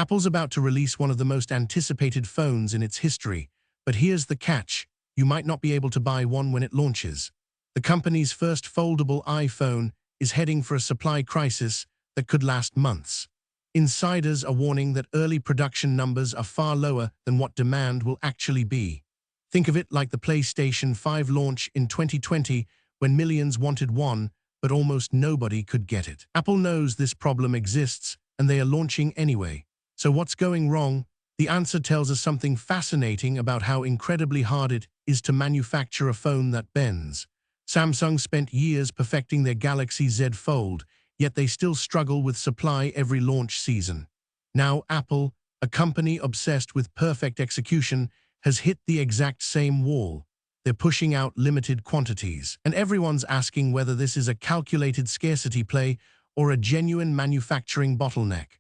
Apple's about to release one of the most anticipated phones in its history, but here's the catch: you might not be able to buy one when it launches. The company's first foldable iPhone is heading for a supply crisis that could last months. Insiders are warning that early production numbers are far lower than what demand will actually be. Think of it like the PlayStation 5 launch in 2020, when millions wanted one, but almost nobody could get it. Apple knows this problem exists, and they are launching anyway. So what's going wrong? The answer tells us something fascinating about how incredibly hard it is to manufacture a phone that bends. Samsung spent years perfecting their Galaxy Z Fold, yet they still struggle with supply every launch season. Now Apple, a company obsessed with perfect execution, has hit the exact same wall. They're pushing out limited quantities, and everyone's asking whether this is a calculated scarcity play or a genuine manufacturing bottleneck.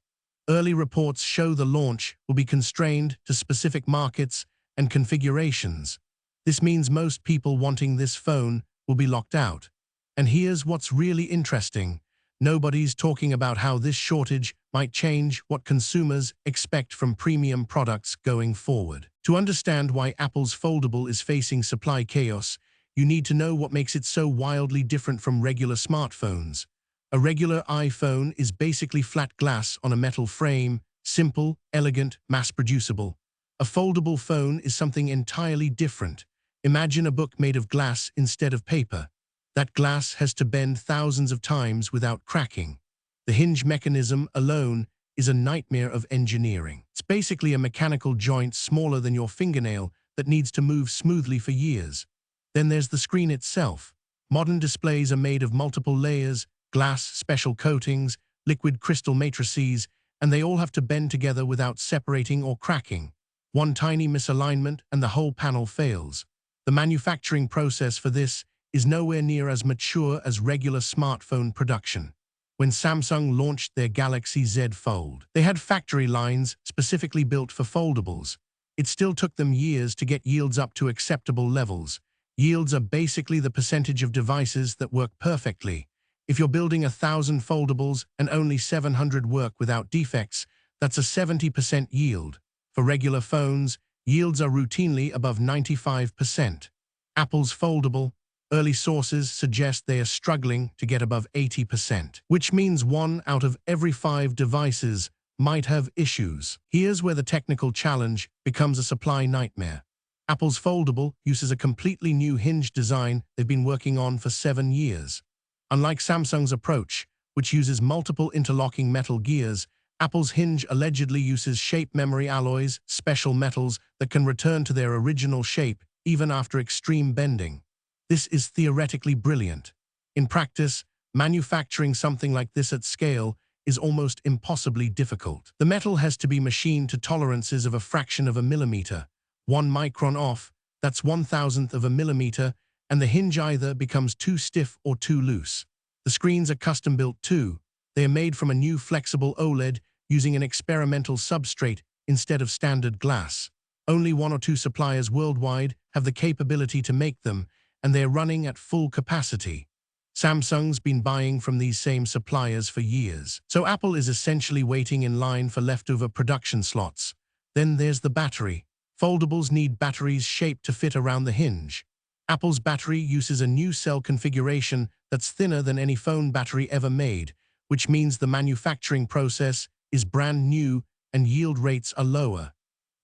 Early reports show the launch will be constrained to specific markets and configurations. This means most people wanting this phone will be locked out. And here's what's really interesting: nobody's talking about how this shortage might change what consumers expect from premium products going forward. To understand why Apple's Foldable is facing supply chaos, you need to know what makes it so wildly different from regular smartphones. A regular iPhone is basically flat glass on a metal frame, simple, elegant, mass-producible. A foldable phone is something entirely different. Imagine a book made of glass instead of paper. That glass has to bend thousands of times without cracking. The hinge mechanism alone is a nightmare of engineering. It's basically a mechanical joint smaller than your fingernail that needs to move smoothly for years. Then there's the screen itself. Modern displays are made of multiple layers: glass, special coatings, liquid crystal matrices, and they all have to bend together without separating or cracking. One tiny misalignment and the whole panel fails. The manufacturing process for this is nowhere near as mature as regular smartphone production. When Samsung launched their Galaxy Z Fold, they had factory lines specifically built for foldables. It still took them years to get yields up to acceptable levels. Yields are basically the percentage of devices that work perfectly. If you're building 1,000 foldables and only 700 work without defects, that's a 70% yield. For regular phones, yields are routinely above 95%. Apple's Foldable, early sources suggest they are struggling to get above 80%, which means 1 out of every 5 devices might have issues. Here's where the technical challenge becomes a supply nightmare. Apple's Foldable uses a completely new hinge design they've been working on for 7 years. Unlike Samsung's approach, which uses multiple interlocking metal gears, Apple's hinge allegedly uses shape memory alloys, special metals that can return to their original shape even after extreme bending. This is theoretically brilliant. In practice, manufacturing something like this at scale is almost impossibly difficult. The metal has to be machined to tolerances of a fraction of a millimeter. 1 micron off, that's 1,000th of a millimeter, and the hinge either becomes too stiff or too loose. The screens are custom-built too. They are made from a new flexible OLED using an experimental substrate instead of standard glass. Only 1 or 2 suppliers worldwide have the capability to make them, and they are running at full capacity. Samsung's been buying from these same suppliers for years. So Apple is essentially waiting in line for leftover production slots. Then there's the battery. Foldables need batteries shaped to fit around the hinge. Apple's battery uses a new cell configuration that's thinner than any phone battery ever made, which means the manufacturing process is brand new and yield rates are lower.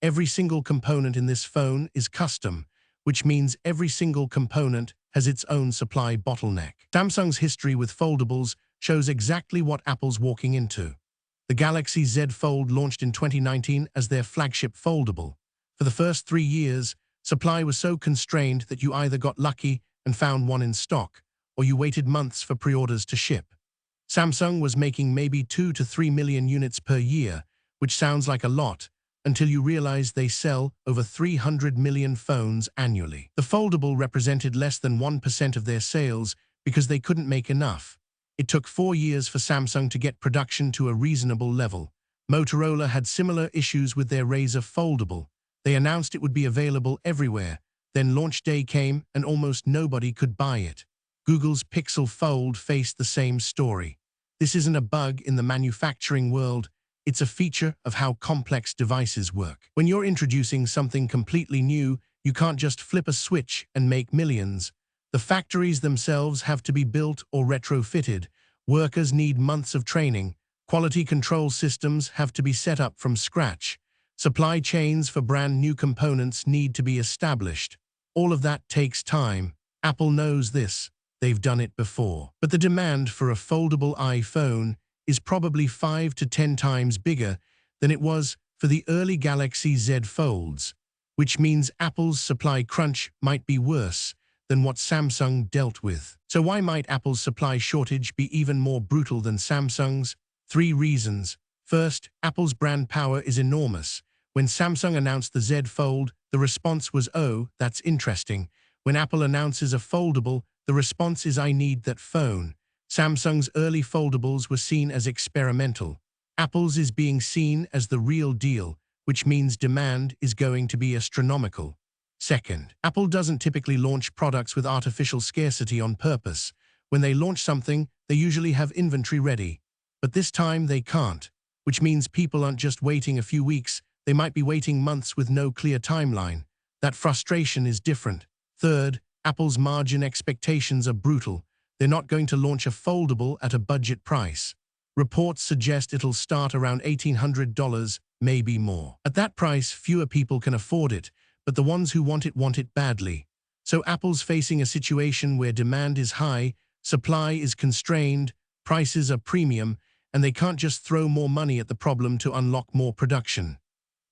Every single component in this phone is custom, which means every single component has its own supply bottleneck. Samsung's history with foldables shows exactly what Apple's walking into. The Galaxy Z Fold launched in 2019 as their flagship foldable. For the first 3 years, supply was so constrained that you either got lucky and found one in stock, or you waited months for pre-orders to ship. Samsung was making maybe 2 to 3 million units per year, which sounds like a lot, until you realize they sell over 300 million phones annually. The foldable represented less than 1% of their sales because they couldn't make enough. It took 4 years for Samsung to get production to a reasonable level. Motorola had similar issues with their Razr Foldable. They announced it would be available everywhere. Then launch day came and almost nobody could buy it. Google's Pixel Fold faced the same story. This isn't a bug in the manufacturing world, It's a feature of how complex devices work. When you're introducing something completely new, you can't just flip a switch and make millions. The factories themselves have to be built or retrofitted. Workers need months of training. Quality control systems have to be set up from scratch. Supply chains for brand new components need to be established. All of that takes time. Apple knows this. They've done it before. But the demand for a foldable iPhone is probably 5 to 10 times bigger than it was for the early Galaxy Z Folds, which means Apple's supply crunch might be worse than what Samsung dealt with. So why might Apple's supply shortage be even more brutal than Samsung's? 3 reasons. First, Apple's brand power is enormous. When Samsung announced the Z Fold, the response was, "Oh, that's interesting." When Apple announces a foldable, the response is, "I need that phone." Samsung's early foldables were seen as experimental. Apple's is being seen as the real deal, which means demand is going to be astronomical. Second, Apple doesn't typically launch products with artificial scarcity on purpose. When they launch something, they usually have inventory ready. But this time they can't, which means people aren't just waiting a few weeks, they might be waiting months with no clear timeline. That frustration is different. Third, Apple's margin expectations are brutal. They're not going to launch a foldable at a budget price. Reports suggest it'll start around $1,800, maybe more. At that price, fewer people can afford it, but the ones who want it badly. So Apple's facing a situation where demand is high, supply is constrained, prices are premium, and they can't just throw more money at the problem to unlock more production.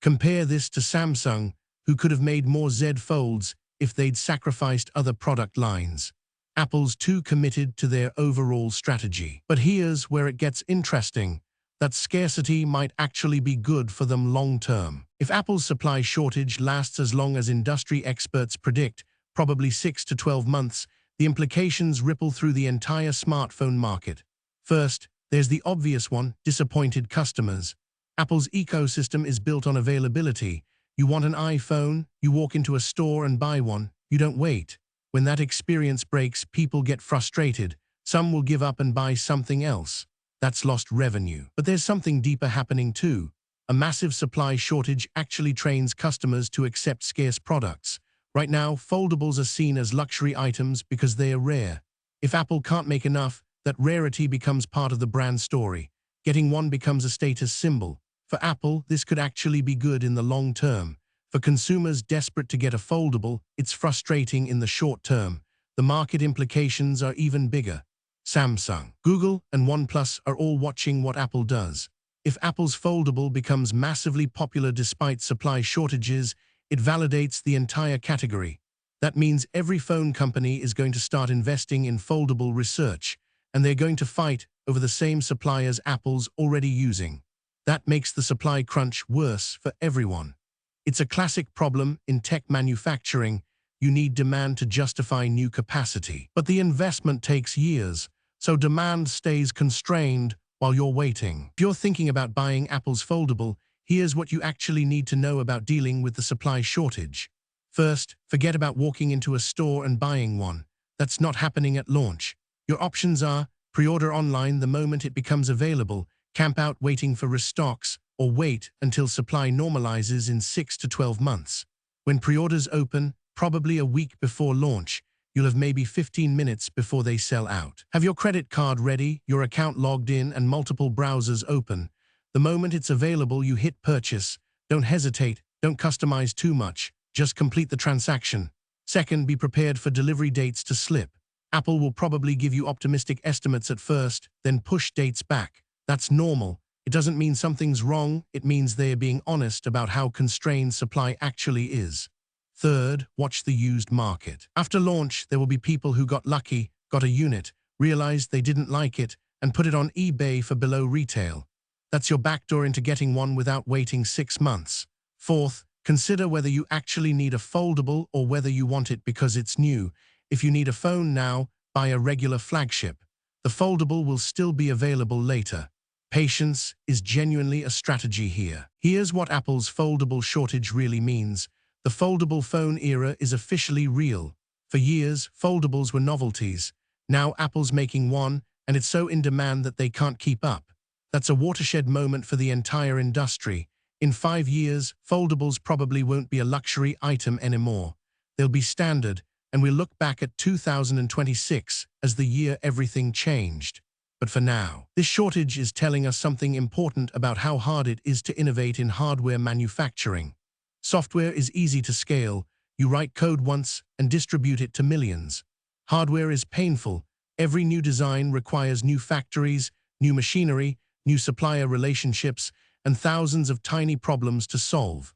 Compare this to Samsung, who could have made more Z Folds if they'd sacrificed other product lines. Apple's too committed to their overall strategy. But here's where it gets interesting. That scarcity might actually be good for them long term. If Apple's supply shortage lasts as long as industry experts predict, probably 6 to 12 months, the implications ripple through the entire smartphone market. First, there's the obvious one: disappointed customers. Apple's ecosystem is built on availability. You want an iPhone, you walk into a store and buy one, you don't wait. When that experience breaks, people get frustrated. Some will give up and buy something else. That's lost revenue. But there's something deeper happening too. A massive supply shortage actually trains customers to accept scarce products. Right now, foldables are seen as luxury items because they are rare. If Apple can't make enough, that rarity becomes part of the brand story. Getting one becomes a status symbol. For Apple, this could actually be good in the long term. For consumers desperate to get a foldable, it's frustrating in the short term. The market implications are even bigger. Samsung, Google, and OnePlus are all watching what Apple does. If Apple's foldable becomes massively popular despite supply shortages, it validates the entire category. That means every phone company is going to start investing in foldable research, and they're going to fight over the same suppliers Apple's already using. That makes the supply crunch worse for everyone. It's a classic problem in tech manufacturing. You need demand to justify new capacity. But the investment takes years, so demand stays constrained while you're waiting. If you're thinking about buying Apple's foldable, here's what you actually need to know about dealing with the supply shortage. First, forget about walking into a store and buying one. That's not happening at launch. Your options are: pre-order online the moment it becomes available, camp out waiting for restocks, or wait until supply normalizes in 6 to 12 months. When pre-orders open, probably a week before launch, you'll have maybe 15 minutes before they sell out. Have your credit card ready, your account logged in, and multiple browsers open. The moment it's available, you hit purchase. Don't hesitate, don't customize too much, just complete the transaction. Second, be prepared for delivery dates to slip. Apple will probably give you optimistic estimates at first, then push dates back. That's normal. It doesn't mean something's wrong, it means they're being honest about how constrained supply actually is. Third, watch the used market. After launch, there will be people who got lucky, got a unit, realized they didn't like it, and put it on eBay for below retail. That's your backdoor into getting one without waiting 6 months. Fourth, consider whether you actually need a foldable or whether you want it because it's new. If you need a phone now, buy a regular flagship. The foldable will still be available later. Patience is genuinely a strategy here. Here's what Apple's foldable shortage really means. The foldable phone era is officially real. For years, foldables were novelties. Now Apple's making one, and it's so in demand that they can't keep up. That's a watershed moment for the entire industry. In 5 years, foldables probably won't be a luxury item anymore. They'll be standard, and we'll look back at 2026 as the year everything changed. But for now, this shortage is telling us something important about how hard it is to innovate in hardware manufacturing. Software is easy to scale. You write code once and distribute it to millions. Hardware is painful. Every new design requires new factories, new machinery, new supplier relationships, and thousands of tiny problems to solve.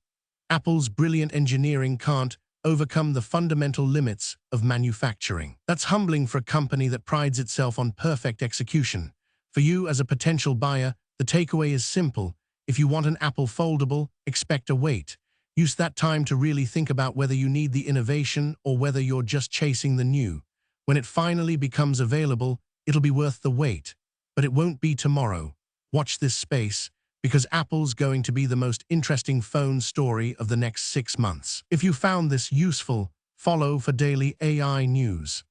Apple's brilliant engineering can't overcome the fundamental limits of manufacturing. That's humbling for a company that prides itself on perfect execution. For you as a potential buyer, the takeaway is simple. If you want an Apple foldable, expect a wait. Use that time to really think about whether you need the innovation or whether you're just chasing the new. When it finally becomes available, it'll be worth the wait. But it won't be tomorrow. Watch this space, because Apple's going to be the most interesting phone story of the next 6 months. If you found this useful, follow for daily AI news.